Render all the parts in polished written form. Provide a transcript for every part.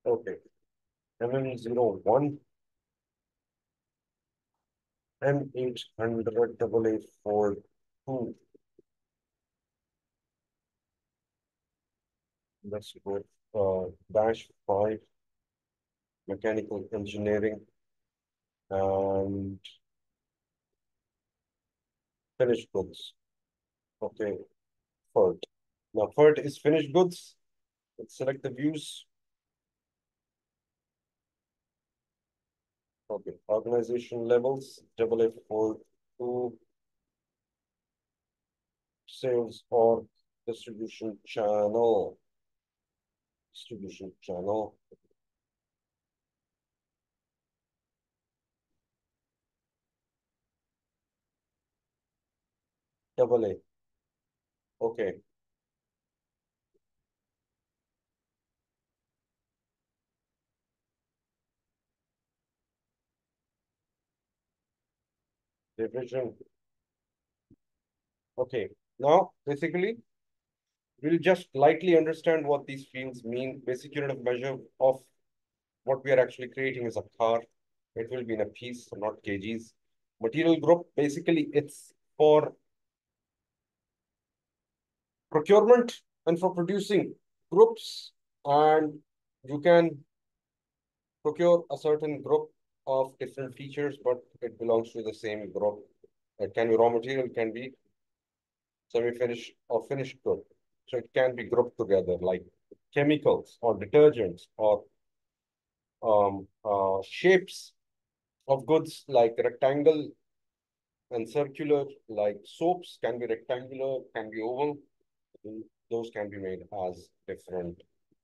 Okay. MM01, M800 AA42. Let's go. -5, mechanical engineering, and finished goods. Okay. FERT. Now, FERT is finished goods. Let's select the views. Okay. Organization levels, AA42, sales or distribution channel. Distribution channel. AA. Okay. Division. Okay. Now, basically, we'll just lightly understand what these fields mean. Basic unit of measure of what we are actually creating is a car. It will be in a piece, not kgs. Material group, basically, it's for procurement and for producing groups. And you can procure a certain group of different features, but it belongs to the same group. It can be raw material, it can be semi-finished or finished good. So it can be grouped together like chemicals or detergents or shapes of goods like rectangle and circular, like soaps can be rectangular, can be oval. Those can be made as different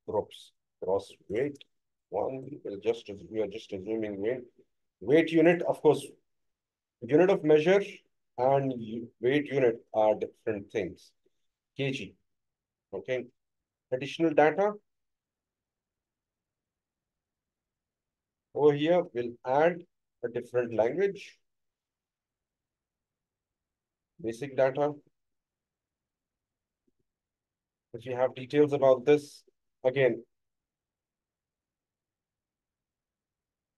groups. Gross weight, one, we are just assuming weight. Weight unit, of course, unit of measure and weight unit are different things. kg, okay. Additional data over here, we'll add a different language. Basic data. If you have details about this, again,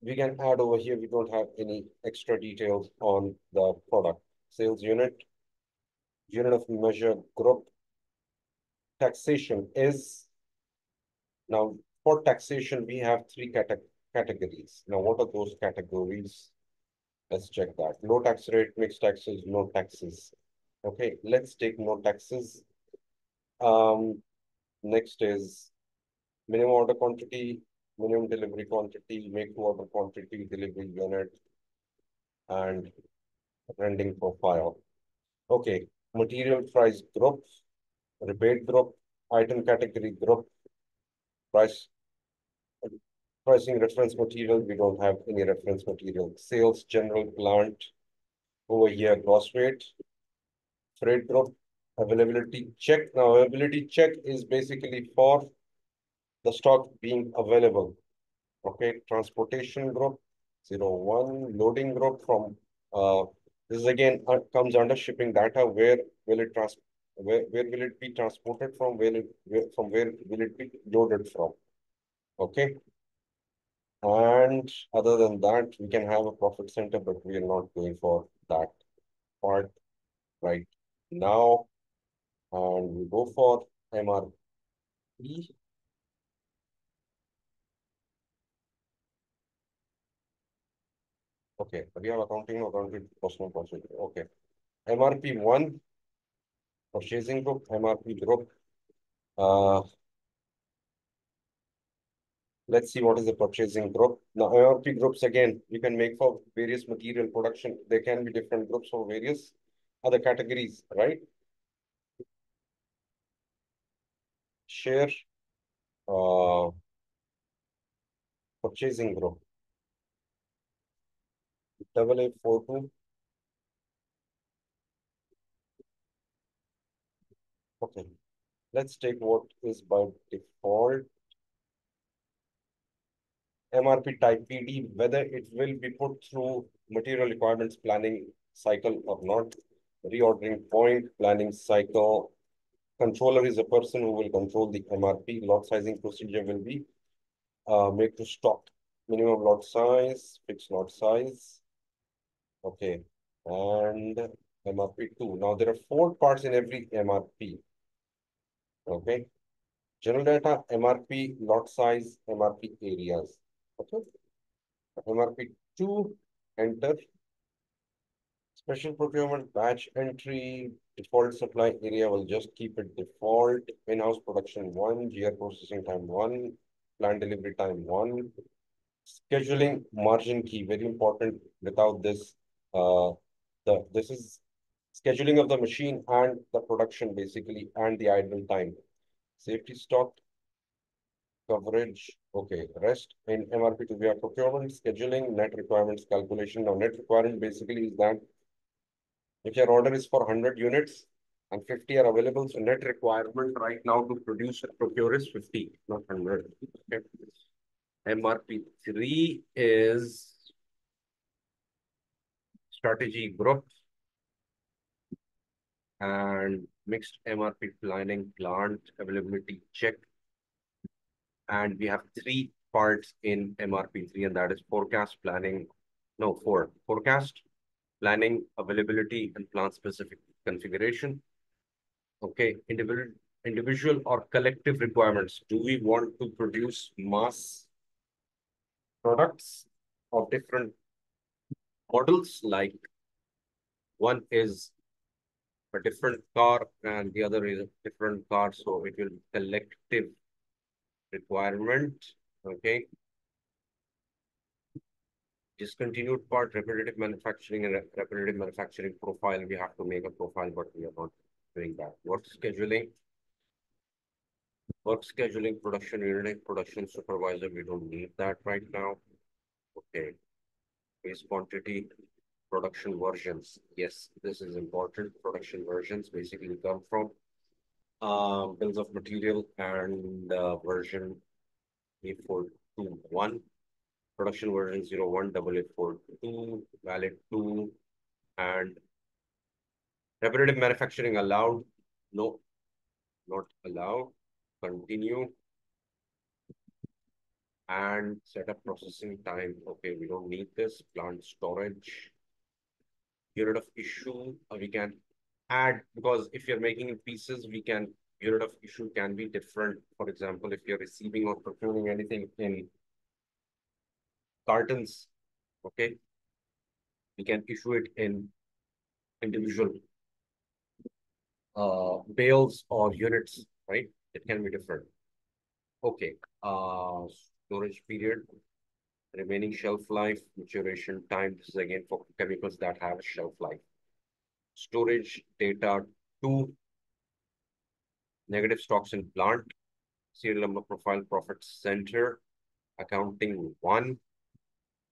we can add over here. We don't have any extra details on the product. Sales unit, unit of measure group. Taxation is, now for taxation, we have three categories. Now, what are those categories? Let's check that. Low tax rate, mixed taxes, no taxes. Okay, let's take no taxes. Next is minimum order quantity, minimum delivery quantity, make to order quantity, delivery unit, and rendering profile. Okay, material price group, rebate group, item category group, price pricing reference material. We don't have any reference material. Sales general plant over here, gross weight, freight group, availability check. Now, availability check is basically for the stock being available. Okay, transportation group, 01, loading group from, this is again comes under shipping data. Where will it where will it be transported from? From where will it be loaded from? Okay. And other than that, we can have a profit center, but we are not going for that part right now. And we go for MRP. Okay, we have accounting, personal profit. Okay. MRP1, purchasing group, MRP group. Let's see what is the purchasing group. Now, MRP groups, again, you can make for various material production. There can be different groups for various other categories, right? Share uh, purchasing group. 8842. Okay. Let's take what is by default. MRP type PD, whether it will be put through material requirements planning cycle or not. Reordering point, planning cycle. Controller is a person who will control the MRP. Lot sizing procedure will be make to stock, minimum lot size, fixed lot size. Okay, and MRP2. Now there are 4 parts in every MRP. Okay, general data, MRP, lot size, MRP areas. Okay, MRP2, enter. Special procurement batch entry, default supply area will just keep it default. In-house production 1, GR processing time 1, plant delivery time 1. Scheduling margin key, very important. Without this, this is scheduling of the machine and the production basically, and the idle time. Safety stock coverage. Okay, rest in MRP2 we have procurement, scheduling, net requirements calculation. Now, net requirement basically is that if your order is for 100 units and 50 are available, so net requirement right now to produce and procure is 50, not 100. Okay. MRP3 is strategy group and mixed MRP planning, plant availability check. And we have 3 parts in MRP3, and that is forecast, planning, no, 4. Forecast, planning, availability, and plant specific configuration. Okay, individual or collective requirements. Do we want to produce mass products of different models? Like one is a different car and the other is a different car. So it will be collective requirement. Okay. Discontinued part, repetitive manufacturing and repetitive manufacturing profile. We have to make a profile, but we are not doing that. Work scheduling. Work scheduling, production unit, production supervisor. We don't need that right now. Okay. Base quantity, production versions. Yes, this is important. Production versions basically come from bills of material and version 8421. Production version 018842, valid 2, and repetitive manufacturing allowed. No, not allowed. Continue. And setup processing time. Okay, we don't need this. Plant storage. Unit of issue, we can add, because if you're making in pieces, we can, unit of issue can be different. For example, if you're receiving or procuring anything in cartons, okay, we can issue it in individual bales or units, right? It can be different. Okay, storage period, remaining shelf life, maturation time. This is again for chemicals that have a shelf life. Storage data 2, negative stocks in plant, serial number profile, profit center, accounting 1,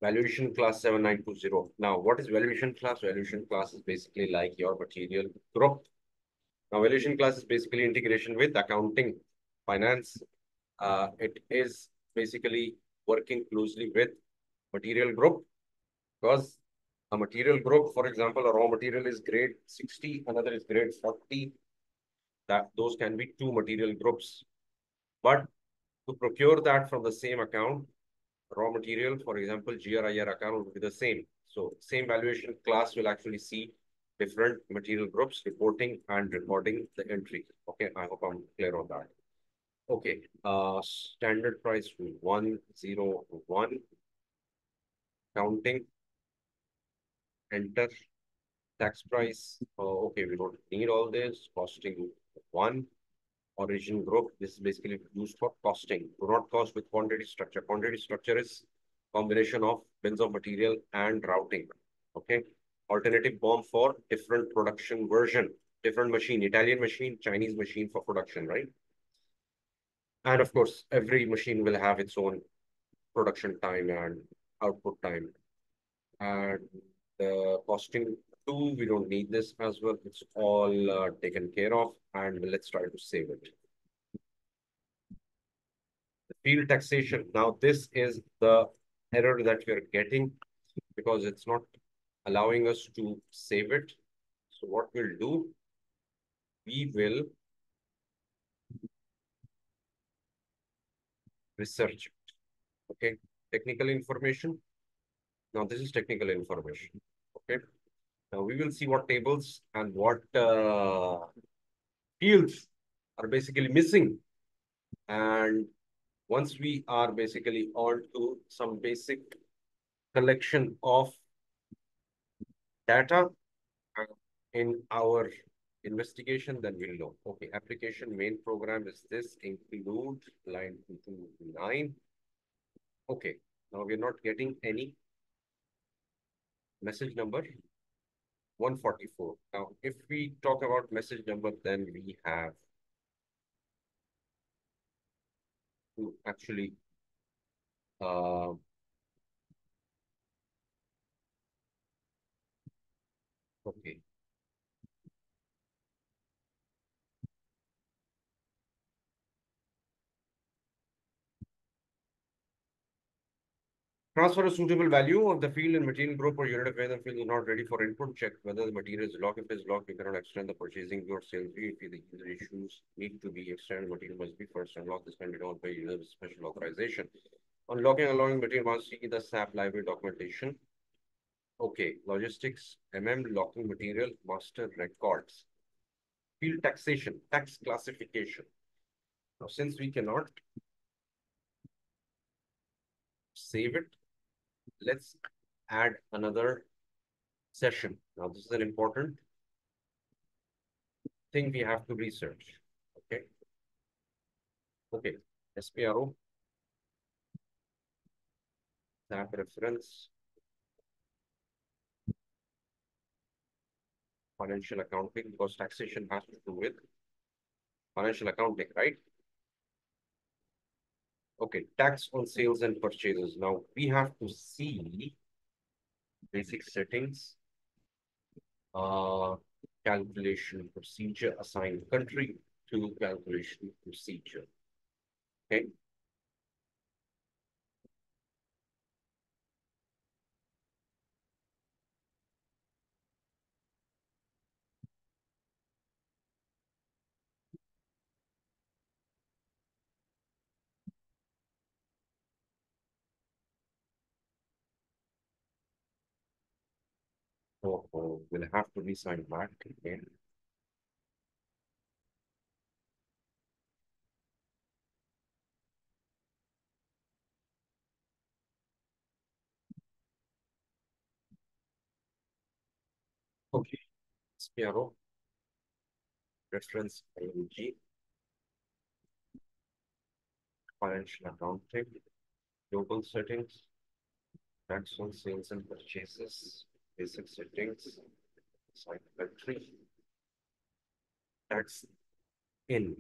valuation class 7920. Now, what is valuation class? Valuation class is basically like your material group. Now, valuation class is basically integration with accounting, finance. It is basically working closely with material group, because a material group, for example, a raw material is grade 60, another is grade 40. That those can be 2 material groups. But to procure that from the same account, raw material, for example, GRIR account would be the same. So same valuation class will actually see different material groups reporting and recording the entry. Okay, I hope I'm clear on that. Okay, standard price 101, counting, enter, tax price. Okay, we don't need all this. Costing 1, origin group. This is basically used for costing. Do not cost with quantity structure. Quantity structure is combination of bills of material and routing. Okay. Alternative BOM for different production version, different machine, Italian machine, Chinese machine for production, right? And of course, every machine will have its own production time and output time. And the costing 2, we don't need this as well. It's all taken care of, and let's try to save it. Field taxation. Now, this is the error that we're getting because it's not allowing us to save it. So what we'll do, we will research it. Okay, technical information. Now this is technical information. Okay, now we will see what tables and what fields are basically missing. And once we are basically on to some basic collection of data in our investigation, then we'll know. Okay, application main program is this, include line 229. Okay, now we're not getting any message number 144. Now, if we talk about message number, then we have to actually uh, okay. Transfer a suitable value of the field and material group or unit where the field is not ready for input. Check whether the material is locked. If it is locked, you cannot extend the purchasing or sales fee. If the user issues need to be extended, material must be first unlocked. This can be done by user special authorization. Unlocking, allowing material must see the SAP library documentation. Okay, logistics, MM, locking material, master records. Field taxation, tax classification. Now, since we cannot save it, let's add another session. Now, this is an important thing we have to research. Okay. Okay. SPRO, SAP reference, financial accounting, because taxation has to do with financial accounting, right? Okay. Tax on sales and purchases. Now, we have to see basic settings, uh, calculation procedure, assign country to calculation procedure. Okay. So we'll have to resign back again. Okay. SPRO, reference MG, financial accounting, global settings, tax on sales and purchases, basic settings, assign country, tax in,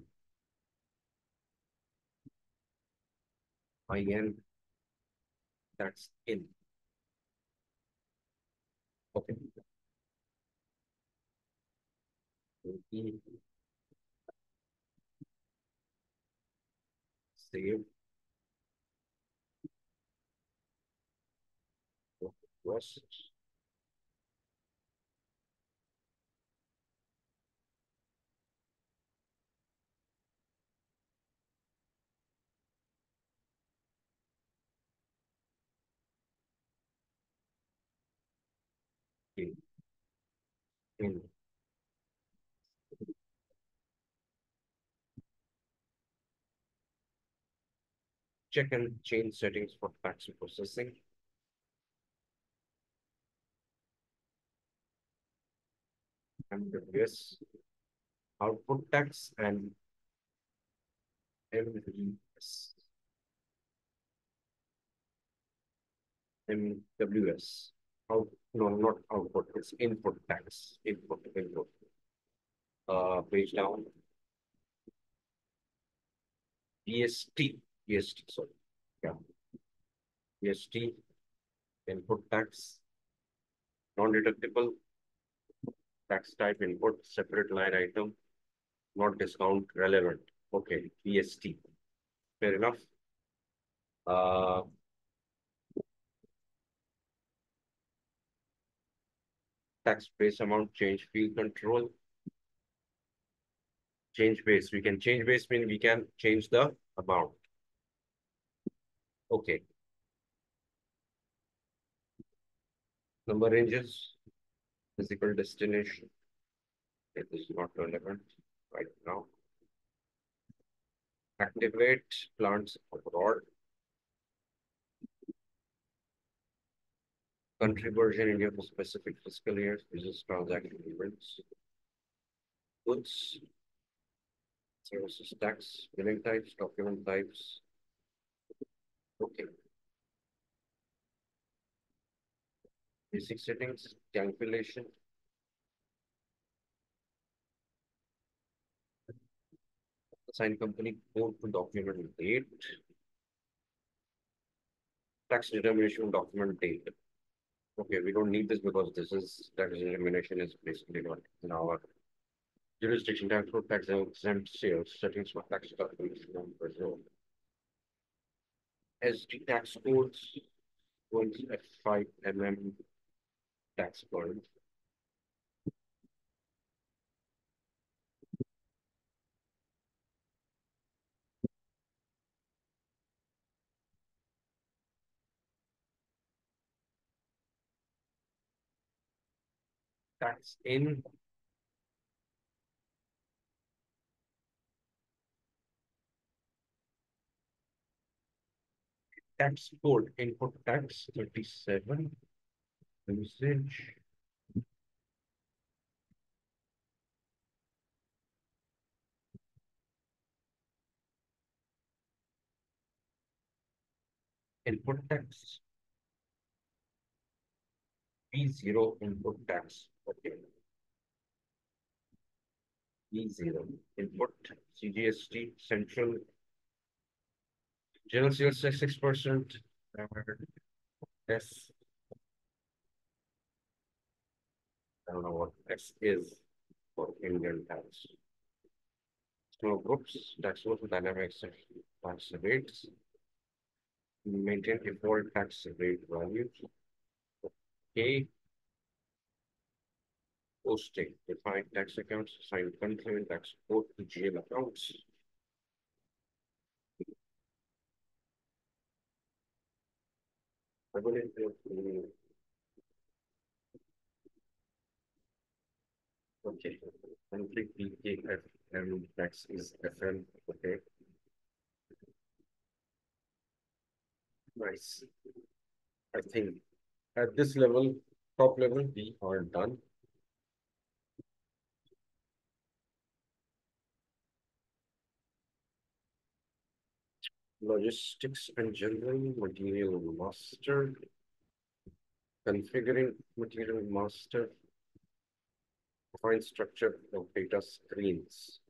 IN, tax in. Okay. Save, request, in. Check and change settings for tax processing. MWS, output tax, and MWS. MWS. Out, no, not output, it's input tax. Input. Page down. EST, sorry. Yeah. EST, input tax, non-deductible, tax type input, separate line item, not discount relevant. Okay, EST. Fair enough. Uh, tax base amount, change field control, change base. We can change base mean we can change the amount. Okay. Number ranges, physical destination. It is not relevant right now. Activate plants abroad. Country version India for specific fiscal years, business transaction events. Goods, services tax, billing types, document types. Okay. Basic settings, calculation. Assign company code to document date. Tax determination document date. Okay, we don't need this because this is tax determination is basically not in our jurisdiction. Tax for tax exempt sales, settings for tax calculation and Brazil. SD tax codes, codes F5 MM tax code. Tax in. Tax code, input tax 37, usage. Input tax, P0 input tax. Okay. P0 input, CGST, central, general sales tax 6%. S, I don't know what S is for Indian tax. Small groups, tax rules, dynamics, tax rates, maintain default tax rate values. Okay. Posting, define tax accounts, assign country and tax code to GL accounts. I believe okay. Country PKFM tax is FM. Okay. Nice. I think at this level, top level, we are done. Logistics and general material master. Configuring material master. Define structure of data screens.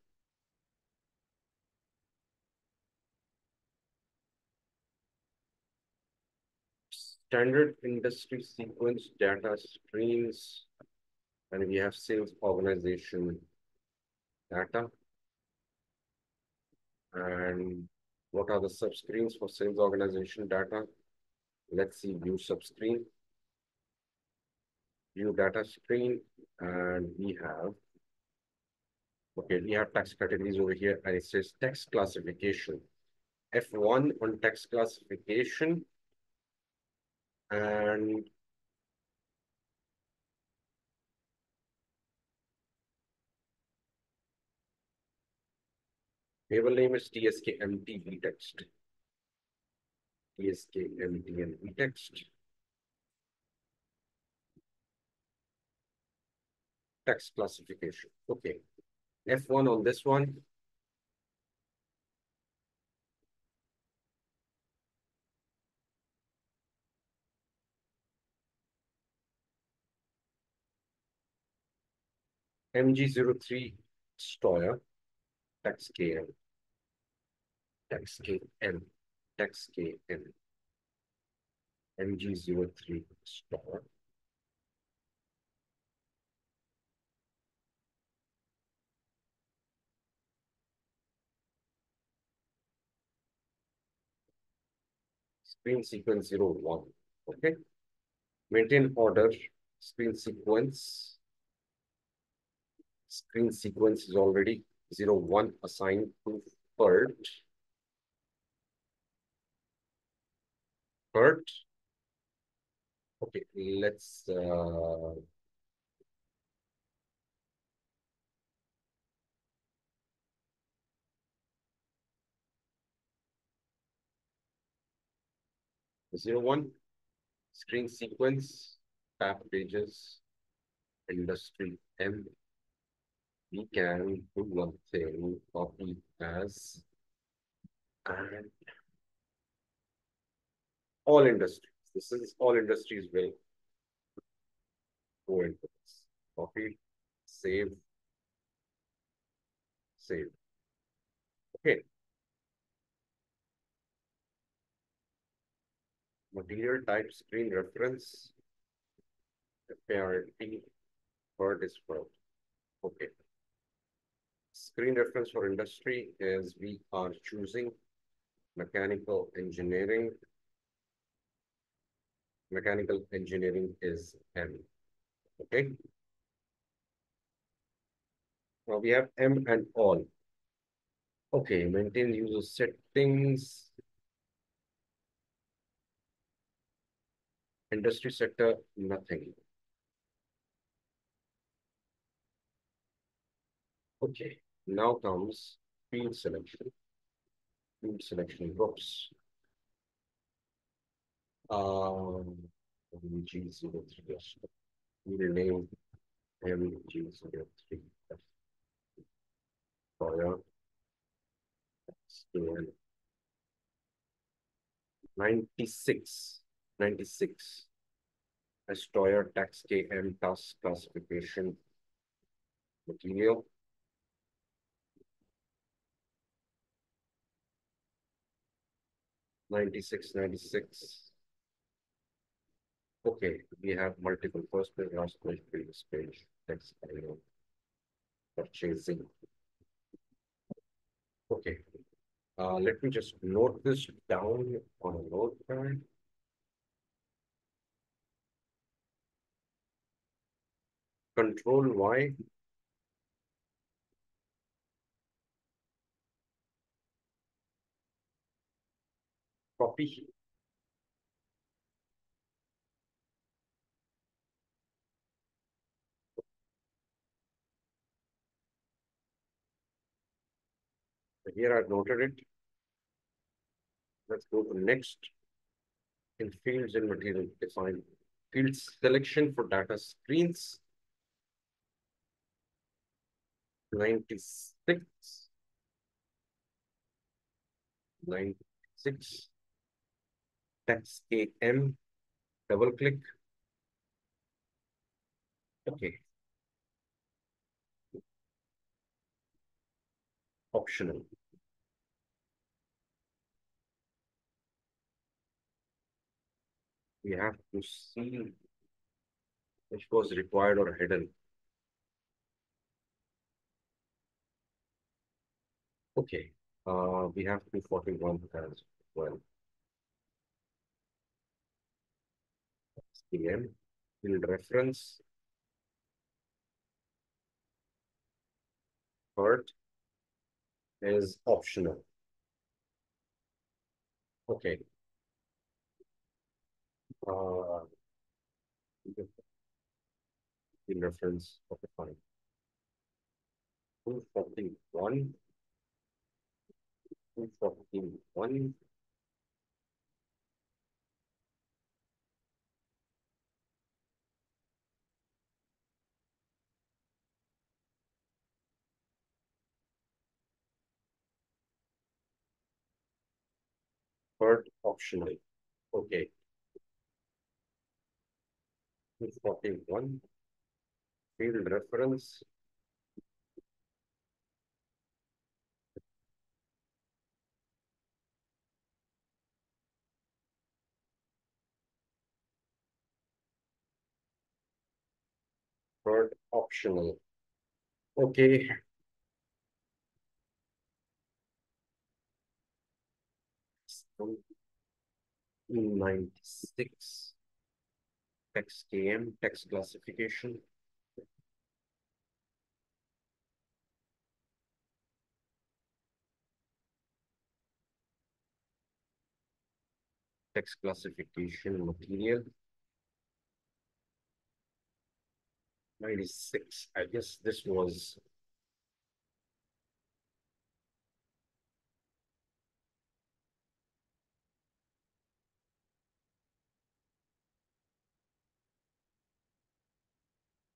Standard industry sequence data streams. And we have sales organization data. And what are the subscreens for sales organization data? Let's see view subscreen, view data screen, and we have, okay, we have tax categories over here, and it says tax classification. F1 on tax classification, and table name is TSKMT vtext. TSKMT and vtext. Tax classification. Okay. F1 on this one. MG03 Stoyer, tax KM, tax KM, tax KM, MG03 Stoyer. Screen sequence 01. Okay. Maintain order, screen sequence. Screen sequence is already 01 assigned to PERT. PERT. Okay, let's 01 screen sequence, tab pages, industry M. We can do one thing, copy as and all industries. This is all industries will go into this. Copy, save, save. Okay, material type screen reference, FART, word is for. Okay. Screen reference for industry is we are choosing mechanical engineering. Mechanical engineering is M. Okay. Now we have M and all. Okay, maintain user settings. Industry sector, nothing. Okay, now comes field selection. Field selection groups. MG03. We will name MG03. For 96. 96. Astoyer tax KM task classification material. 96, 96. Okay, we have multiple first page, last page, previous page, text, purchasing. Okay, let me just note this down on a notepad. Control Y. Copy. Here I've noted it. Let's go to next. In fields and material define field selection for data screens. 96. 96. Text AM. Double click. Okay. Optional. We have to see which was required or hidden. Okay. We have 241 as well. PM. Field reference. Part is optional. Okay. Uh, field reference. Okay, fine. 241. 241. Part optional. Okay. 241. Field reference. Part optional. Okay. 96. Text KM, text classification. Text classification material. 96. I guess this was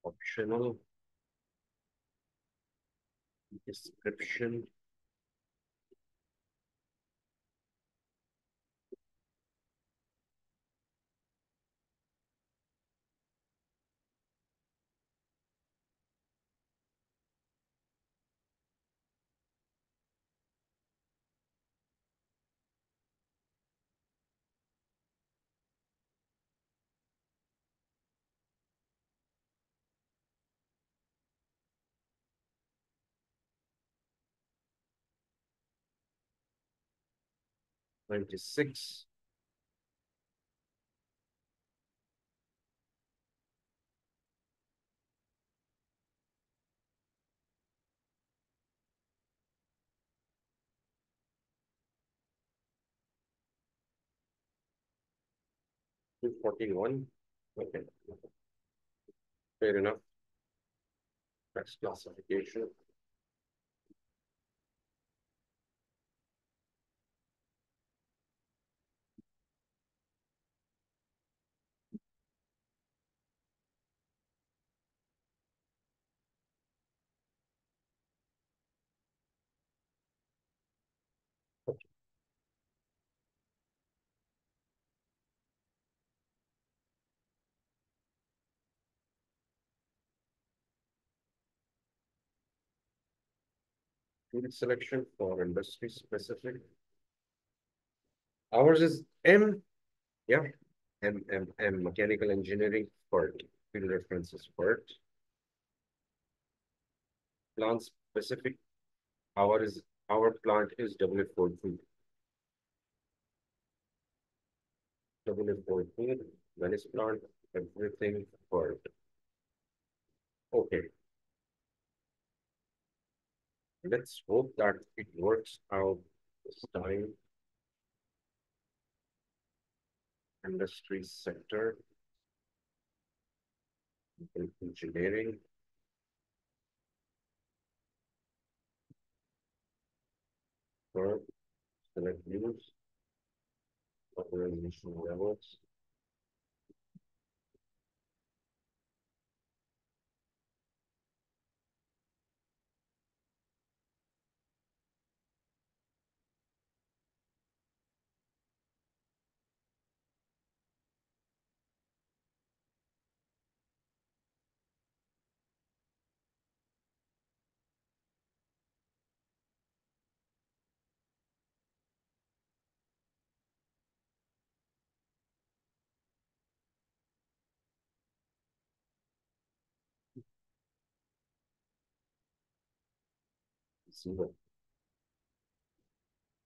optional description. Ninety-six. Two 41. Okay, fair enough. That's classification. Field selection for industry specific. Ours is M. Yeah. M. Mechanical engineering FERT. Field reference is FERT. Plant specific. Our plant is W42. W42. Venice plant. Everything FERT. Okay. Let's hope that it works out this time. Industry sector. Engineering. FERT. Select views. Authorization levels. Zero.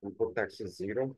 Input tax is 0.